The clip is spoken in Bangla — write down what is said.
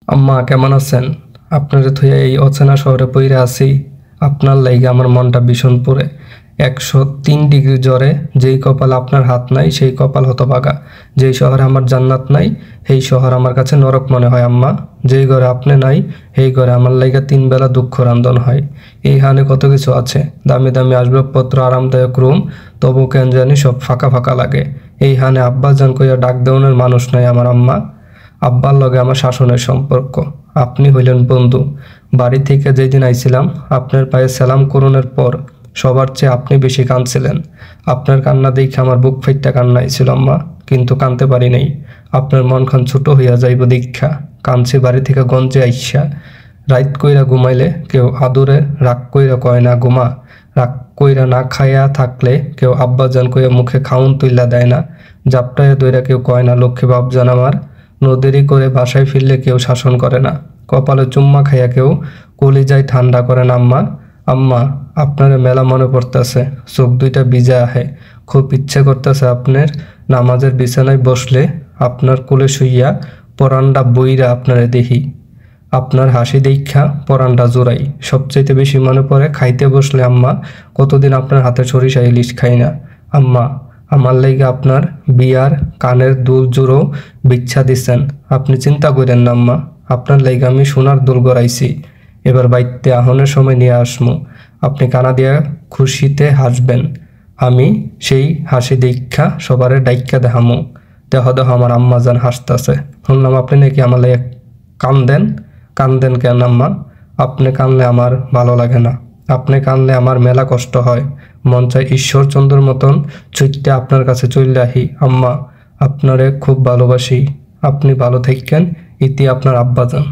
আম্মা কেমন আছেন? আপনারে থুইয়া এই অচেনা শহরে পইরা আছি। আপনার লাইগা আমার মনটা ভীষণ পুড়ে। 103 ডিগ্রি জ্বরে যেই কপাল আপনার হাত নাই সেই কপাল হতভাগা। যেই শহরে আমার জান্নাত নাই সেই শহর আমার কাছে নরক মনে হয় আম্মা। যেই ঘরে আপনি নাই সেই ঘরে আমার লাইগা 3 বেলা দুঃখ রান্ধন হয়। এই হানে কত কিছু আছে, দামি দামি আসবাবপত্র, আরামদায়ক রুম, তবু কেন জানি সব ফাঁকা ফাঁকা লাগে। এই হানে আব্বা জান কইয়া ডাক দেওয়ানোর মানুষ নাই আমার আম্মা। আব্বার লগে আমার শাসনের সম্পর্ক। আপনি হইলেন বন্ধু। বাড়ি থেকে যেদিন আইছিলাম আপনার পায়ে সালাম করুনের পর সবার চেয়ে আপনি বেশি কাঁদছিলেন। আপনার কান্না দেখে আমার বুক ফাইট্টা কান্না আইছিল আম্মা, কিন্তু কানতে পারি নাই। আপনার মনখান ছোট হইয়া যাইব দীক্ষা কাঁদছি বাড়ি থেকে গঞ্জে আইসা। রাইত কইরা ঘুমাইলে কেউ আদুরে রাগ কইরা কয় না ঘুমা। রাগ কইরা না খাইয়া থাকলে কেউ আব্বাজান কইয়া মুখে খাউন তুইলা দেয় না। জাপটাইয়া দইরা কেউ কয় না লক্ষ্মী বাপজান আমার। নদেরি করে বাসায় ফিরলে কেউ শাসন করে না। কপালে চুম্মা খাইয়া কেউ কলিজায় ঠান্ডা করে না আম্মা। আম্মা, আপনার মেলা মনে পড়তেছে, চোখ দুইটা ভিজা আহে। খুব ইচ্ছে করতেছে আপনার নামাজের বিছানায় বসলে আপনার কোলে শুইয়া পরান্ডা বইরা আপনারে দেখি। আপনার হাসি দেখা পরান্ডা জোড়াই। সবচাইতে বেশি মনে পড়ে খাইতে বসলে আম্মা কতদিন আপনার হাতে সরিষা ইলিশ খাই না। আম্মা, আমার লাইগা আপনার বিয়ার কানের দুল জুড়ো বিচ্ছা দিছেন। আপনি চিন্তা করেন না আম্মা, আপনার লাইগা আমি সোনার দুল গড়াইছি। এবার বাইতে আহনের সময় নিয়ে আসমু। আপনি কানা দিয়া খুশিতে হাসবেন। আমি সেই হাসি দেখা সবারে ডাইক্কা দেখামু। দেহ দেহ আমার আম্মা যান হাসতাছে। শুনলাম আপনি নাকি আমার লাইগা কান্দেন। কান্দেন কেন আম্মা? আপনি কানলে আমার ভালো লাগে না। আপনি কানলে আমার মেলা কষ্ট হয়। মন চায় ঈশ্বরচন্দ্রের মতন চৈত্যে আপনার কাছে চলে আহি। আম্মা, আপনারে খুব ভালোবাসি। আপনি ভালো থাকেন। ইতি আপনার আব্বাজান।